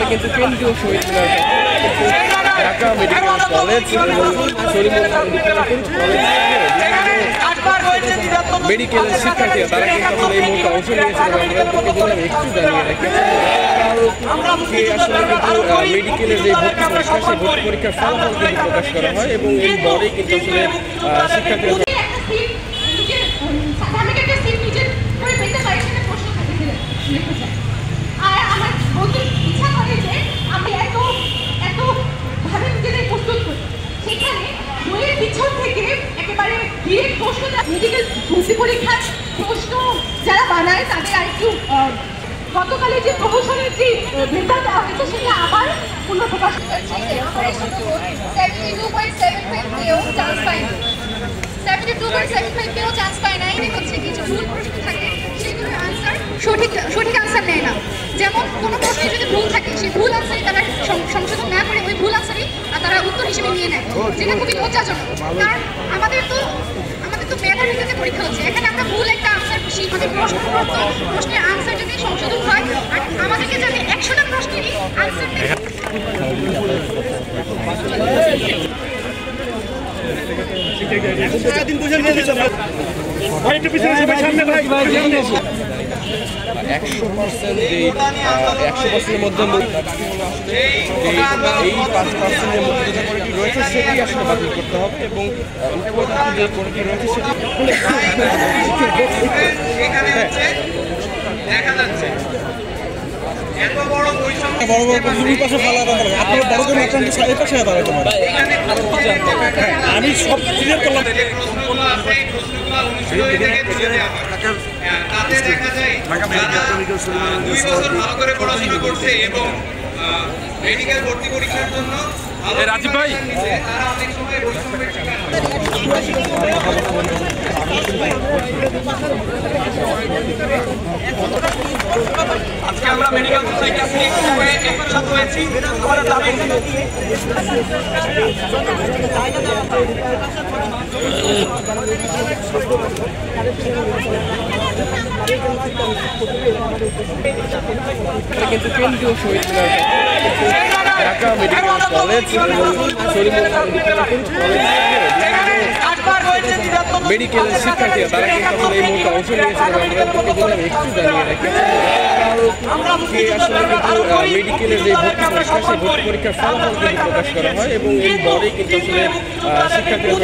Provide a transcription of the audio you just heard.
কিন্তু কেন্দ্রীয় শহীদ মিনার Dhaka medical college এবং মেডিকেল শিক্ষার্থীরা তারা কিন্তু আসলে এই মুহূর্তে অংশ নিয়েছেন। আপনাদেরকে বললাম একটু জানিয়ে রাখি কালকে আসলে কিন্তু মেডিকেলের যে ভর্তি পরীক্ষা সেই ভর্তি পরীক্ষার ফলাফল কিন্তু প্রকাশ করা হয় এবং এরপরে কিন্তু আসলে শিক্ষার্থীরা পরীক্ষার প্রশ্ন যারা বানায় তাদের আরেকটু গতকালের যে প্রহসনের যে মেধা দেওয়া হয়েছে সেটা আবার পুনঃপ্রকাশ সঠিক আনসার নেয় না। যেমন কোনো প্রশ্নে যদি ভুল থাকে সেই ভুল আনসারই তারা সংশোধন না করে ওই ভুল আনসারই তারা উত্তর হিসেবে নিয়ে নেয়, যেটা খুবই লজ্জাজনক। কারণ আমাদের তো মেধার ভিত্তিতে পরীক্ষা হচ্ছে, এখানে আমরা ভুল একটা আনসার খুশি আমাদের প্রশ্নের আনসার যদি সংশোধন হয় আর আমাদেরকে যাতে 100টা প্রশ্নেরই আনসার এই 100%-এর মধ্যে এই 5%-এর মধ্যে যে পরীক্ষা রয়েছে সেটি আসলে বাতিল করতে হবে এবং যে পরীক্ষা রয়েছে সেটি দেখা যাচ্ছে এত বড় বৈষম্য আমি সব ক্লিয়ার করলাম। তাতে দেখা যায় 2 বছর ভালো করে পড়াশোনা করছে এবং মেডিকেল ভর্তি পরীক্ষার জন্য রাজীব ভাই তারা অনেক সময় বৈষম্যের শিকার আজকে আমরা মেডিকেল সোসাইটি একসাথে হয়েছি। আমাদের দাবি কিন্তু কেন্দ্রীয় শহীদ মিনার ঢাকা মেডিকেল কলেজ এবং মেডিকেল শিক্ষার্থীরা তারা কিন্তু আসলে এই মুহূর্তে অংশ নিয়েছেন। আপনাদেরকে বললাম একটু জানিয়ে রাখি কালকে আসলে কিন্তু মেডিকেলের যে ভর্তি পরীক্ষা সেই ভর্তি পরীক্ষার ফলাফল কিন্তু প্রকাশ করা হয় এবং এরপরে কিন্তু আসলে শিক্ষার্থীরা